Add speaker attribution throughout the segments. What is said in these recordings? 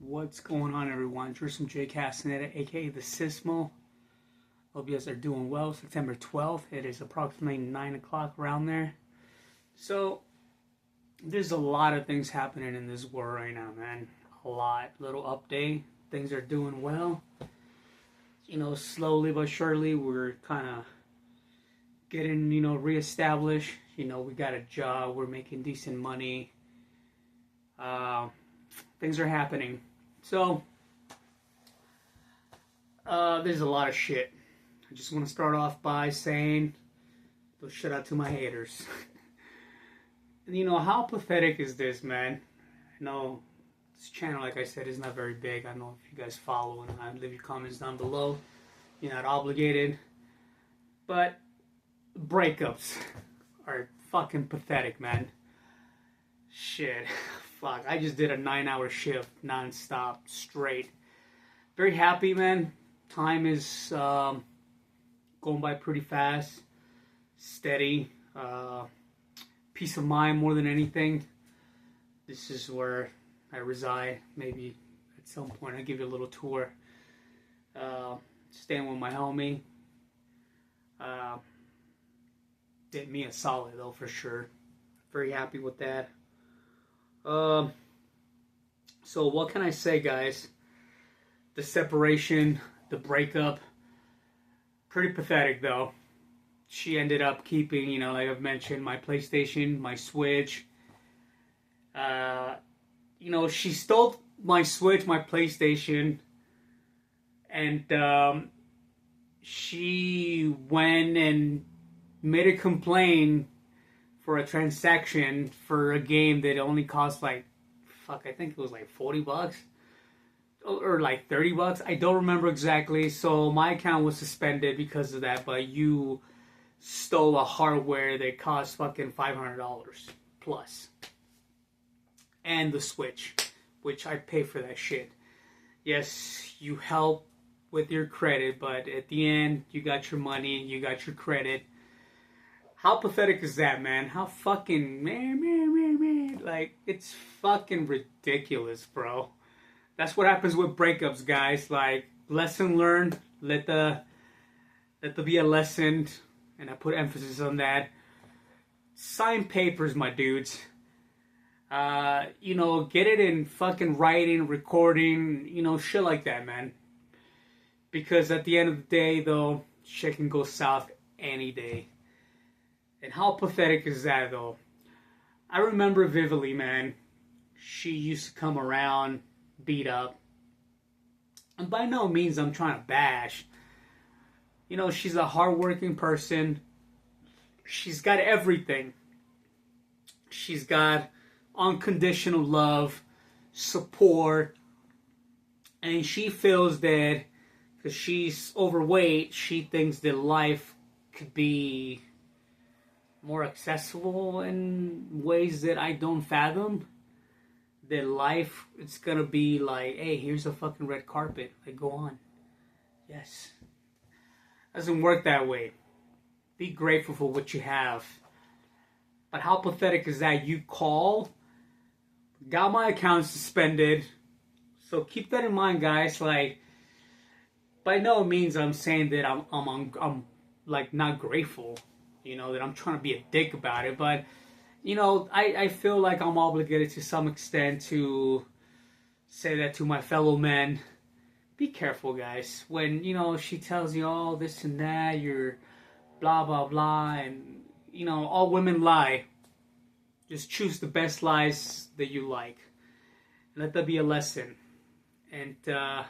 Speaker 1: What's going on, everyone? Jerusalem J. Castaneda, aka the Sismo. Hope you guys are doing well. September 12th. It is approximately 9 o'clock around there. So, there's a lot of things happening in this world right now, man. A lot. Little update. Things are doing well. Slowly but surely, we're kind of getting, reestablished. We got a job. We're making decent money. Things are happening. So, there's a lot of shit. I just want to start off by saying, shout out to my haters. How pathetic is this, man? I know this channel, like I said, is not very big. I know if you guys follow and leave your comments down below. You're not obligated. But breakups are fucking pathetic, man. Shit. Fuck. I just did a 9-hour shift, non-stop, straight. Very happy, man. Time is going by pretty fast. Steady. Peace of mind more than anything. This is where I reside. Maybe at some point I'll give you a little tour. Staying with my homie. Did me a solid, though, for sure. Very happy with that. So what can I say, guys? The separation, the breakup, pretty pathetic, though. She ended up keeping, like I've mentioned, my PlayStation, my Switch. She stole my Switch, my PlayStation, and she went and made a complaint for a transaction for a game that only cost I think it was like $40 or like $30. I don't remember exactly. So my account was suspended because of that, but you stole a hardware that cost fucking $500 plus. And the Switch, which I pay for that shit. Yes, you help with your credit, but at the end, you got your money, you got your credit. How pathetic is that, man? How fucking man. Like, it's fucking ridiculous, bro. That's what happens with breakups, guys. Like, lesson learned. Let there be a lesson, and I put emphasis on that. Sign papers, my dudes. Get it in fucking writing, recording, shit like that, man. Because at the end of the day, though, shit can go south any day. And how pathetic is that, though? I remember vividly, man. She used to come around, beat up. And by no means I'm trying to bash. She's a hardworking person. She's got everything. She's got unconditional love, support. And she feels that because she's overweight, she thinks that life could be more accessible in ways that I don't fathom. That life, it's gonna be like, hey, here's a fucking red carpet. Like, go on. Yes. Doesn't work that way. Be grateful for what you have. But how pathetic is that? You call, got my account suspended. So keep that in mind, guys. Like, by no means I'm saying that I'm like not grateful. That I'm trying to be a dick about it. But, I feel like I'm obligated to some extent to say that to my fellow men. Be careful, guys. When, she tells you all this and that, you're blah, blah, blah. And, all women lie. Just choose the best lies that you like. Let that be a lesson. And, the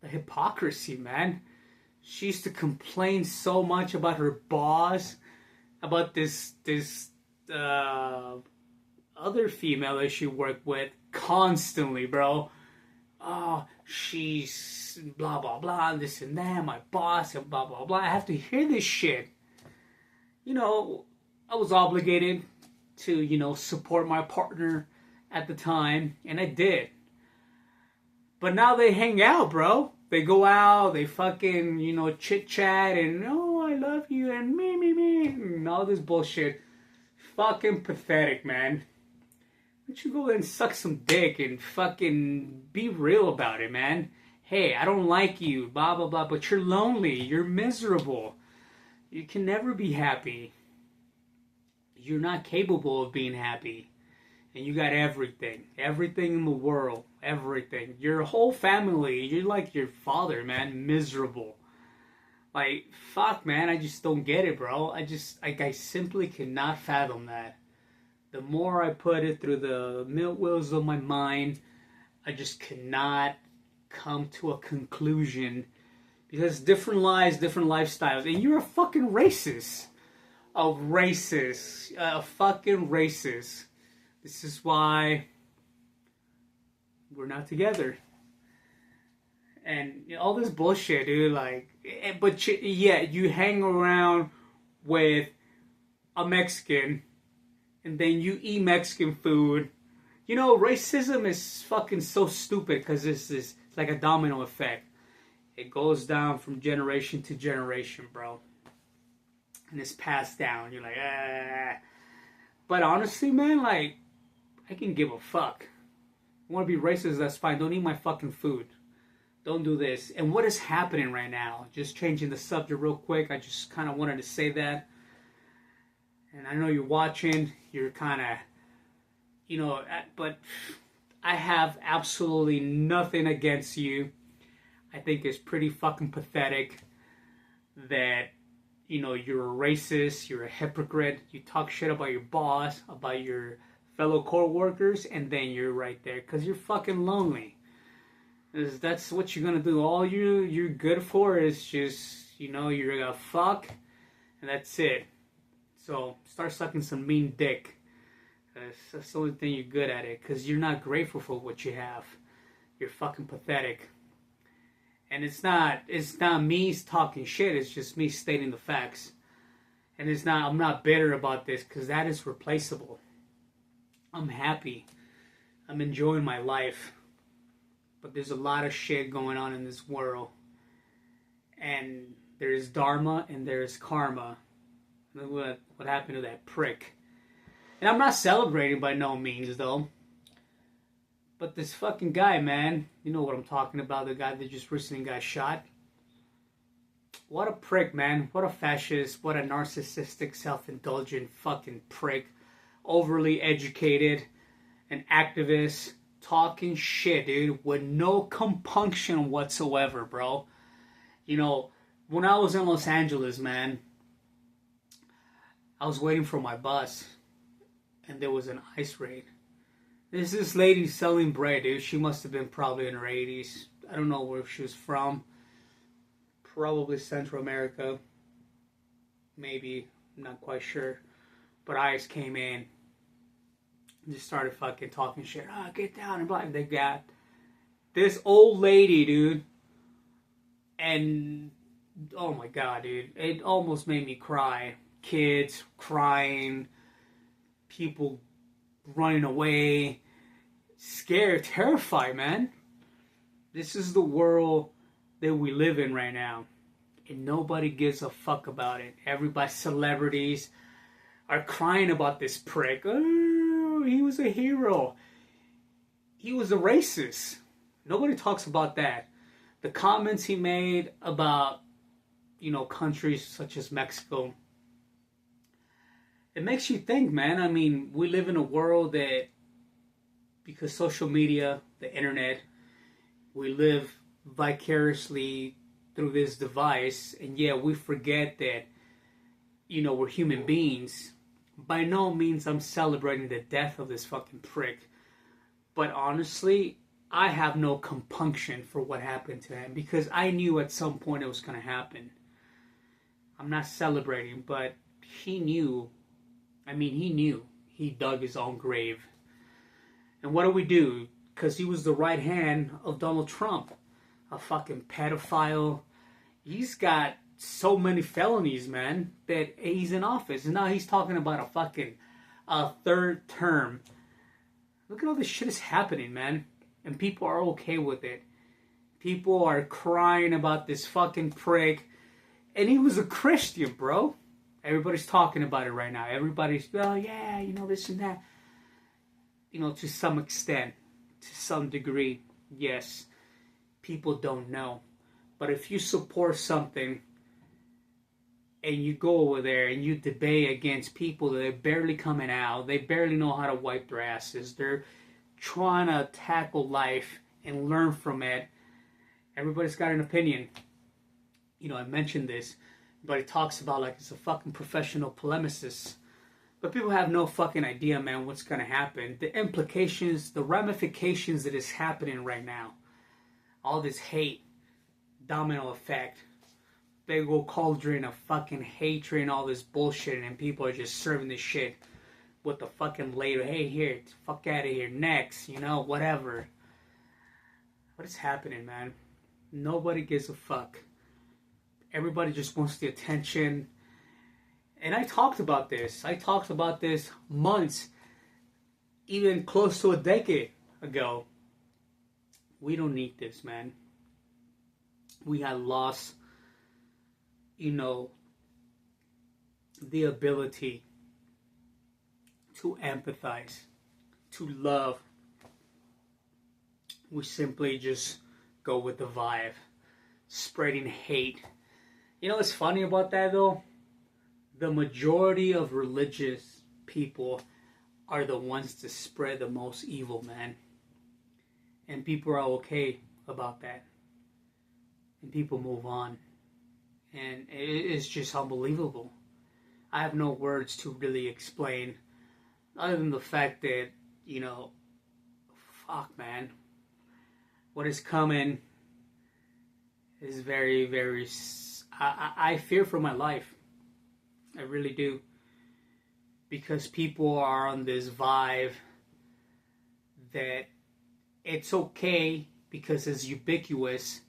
Speaker 1: hypocrisy, man. She used to complain so much about her boss, about this other female that she worked with constantly, bro. Oh, she's blah, blah, blah, this and that, my boss, and blah, blah, blah. I have to hear this shit. I was obligated to, support my partner at the time, and I did. But now they hang out, bro. They go out, they fucking, chit-chat, and, oh, I love you, and me, and all this bullshit. Fucking pathetic, man. don't you go there and suck some dick and fucking be real about it, man? Hey, I don't like you, blah, blah, blah, but you're lonely. You're miserable. You can never be happy. You're not capable of being happy. And you got everything. Everything in the world. Everything. Your whole family. You're like your father, man. Miserable. Like, fuck, man. I just don't get it, bro. I simply cannot fathom that. The more I put it through the wheels of my mind, I just cannot come to a conclusion. Because different lives, different lifestyles. And you're a fucking racist. A fucking racist. This is why we're not together. And all this bullshit, dude, like, but yeah, you hang around with a Mexican and then you eat Mexican food. You know, racism is fucking so stupid because it's like a domino effect. It goes down from generation to generation, bro. And it's passed down. You're like, ah. But honestly, man, like, I can give a fuck. You want to be racist, that's fine. Don't eat my fucking food. Don't do this. And what is happening right now? Just changing the subject real quick. I just kind of wanted to say that. And I know you're watching. You're kind of, you know, but I have absolutely nothing against you. I think it's pretty fucking pathetic that, you know, you're a racist, you're a hypocrite, you talk shit about your boss, about your fellow co-workers, and then you're right there because you're fucking lonely. That's what you're gonna do. All you're good for is just, you know, you're gonna fuck, and that's it. So start sucking some mean dick. That's the only thing you're good at it, because you're not grateful for what you have. You're fucking pathetic. And it's not me talking shit, it's just me stating the facts. And I'm not bitter about this, because that is replaceable. I'm happy. I'm enjoying my life. But there's a lot of shit going on in this world. And there's dharma and there's karma. Look what happened to that prick. And I'm not celebrating by no means, though. But this fucking guy, man, you know what I'm talking about, the guy that just recently got shot. What a prick, man. What a fascist. What a narcissistic, self-indulgent fucking prick. Overly educated. An activist. Talking shit, dude. With no compunction whatsoever, bro. You know, when I was in Los Angeles, man, I was waiting for my bus. And there was an ICE raid. There's this lady selling bread, dude. She must have been probably in her 80s. I don't know where she was from. Probably Central America. Maybe. I'm not quite sure. But ICE came in. And just started fucking talking shit. Ah, get down. And blah. They got this old lady, dude. And, oh my God, dude. It almost made me cry. Kids crying. People running away, scared, terrified, man. This is the world that we live in right now, and nobody gives a fuck about it. Everybody, celebrities, are crying about this prick. Oh, he was a hero. He was a racist. Nobody talks about that. The comments he made about, you know, countries such as Mexico, it makes you think, man. I mean, we live in a world that, because social media, the internet, we live vicariously through this device, and yeah, we forget that, you know, we're human beings. By no means I'm celebrating the death of this fucking prick, but honestly, I have no compunction for what happened to him, because I knew at some point it was going to happen. I'm not celebrating, but he knew. I mean, he knew. He dug his own grave. And what do we do? Because he was the right hand of Donald Trump. A fucking pedophile. He's got so many felonies, man, that he's in office. And now he's talking about a fucking third term. Look at all this shit is happening, man. And people are okay with it. People are crying about this fucking prick. And he was a Christian, bro. Everybody's talking about it right now. Everybody's, oh yeah, you know, this and that. to some extent, to some degree, yes, people don't know. But if you support something and you go over there and you debate against people that are barely coming out, they barely know how to wipe their asses, they're trying to tackle life and learn from it. Everybody's got an opinion. I mentioned this, but it talks about like it's a fucking professional polemicist. But people have no fucking idea, man, what's going to happen. The implications, the ramifications that is happening right now. All this hate, domino effect, big old cauldron of fucking hatred and all this bullshit, and people are just serving this shit with the fucking label. Hey, here, fuck out of here, next, whatever. What is happening, man? Nobody gives a fuck. Everybody just wants the attention. And I talked about this. Months, even close to a decade ago. We don't need this, man. We had lost, the ability to empathize, to love. We simply just go with the vibe, spreading hate. What's funny about that, though? The majority of religious people are the ones to spread the most evil, man. And people are okay about that. And people move on. And it's just unbelievable. I have no words to really explain, other than the fact that, fuck, man. What is coming is very, very... I fear for my life. I really do. Because people are on this vibe that it's okay because it's ubiquitous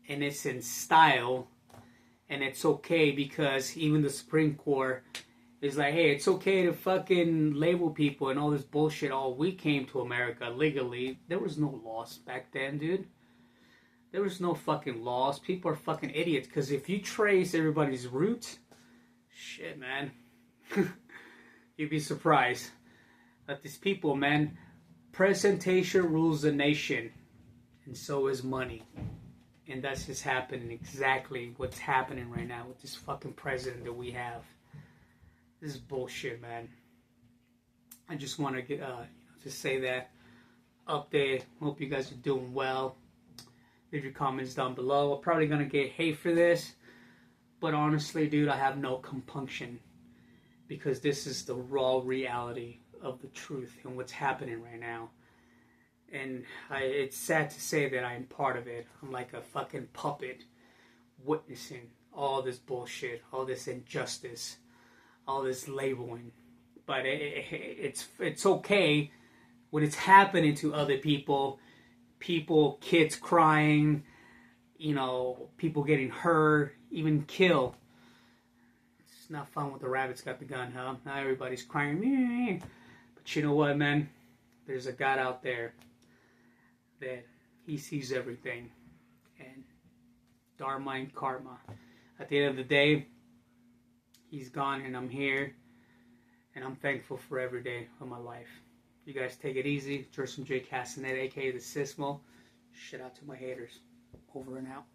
Speaker 1: and it's in style, and it's okay because even the Supreme Court is like, hey, it's okay to fucking label people and all this bullshit. Oh, we came to America legally. There was no laws back then, dude. There was no fucking laws. People are fucking idiots, because if you trace everybody's roots, shit, man, you'd be surprised that these people, man, presentation rules the nation, and so is money. And that's just happening, exactly what's happening right now with this fucking president that we have. This is bullshit, man. I just want to get, just say that update. Hope you guys are doing well. Leave your comments down below. I'm probably gonna get hate for this, but honestly, dude, I have no compunction, because this is the raw reality of the truth and what's happening right now. And it's sad to say that I'm part of it. I'm like a fucking puppet witnessing all this bullshit, all this injustice, all this labeling. But it's okay when it's happening to other people, kids crying, people getting hurt, even killed. It's not fun when the rabbit's got the gun, huh? Now everybody's crying. Meh. But you know what, man? There's a God out there that he sees everything. And dharma and karma. At the end of the day, he's gone and I'm here. And I'm thankful for every day of my life. You guys take it easy. Jerson J. Castanet, a.k.a. the Sismo. Shit out to my haters. Over and out.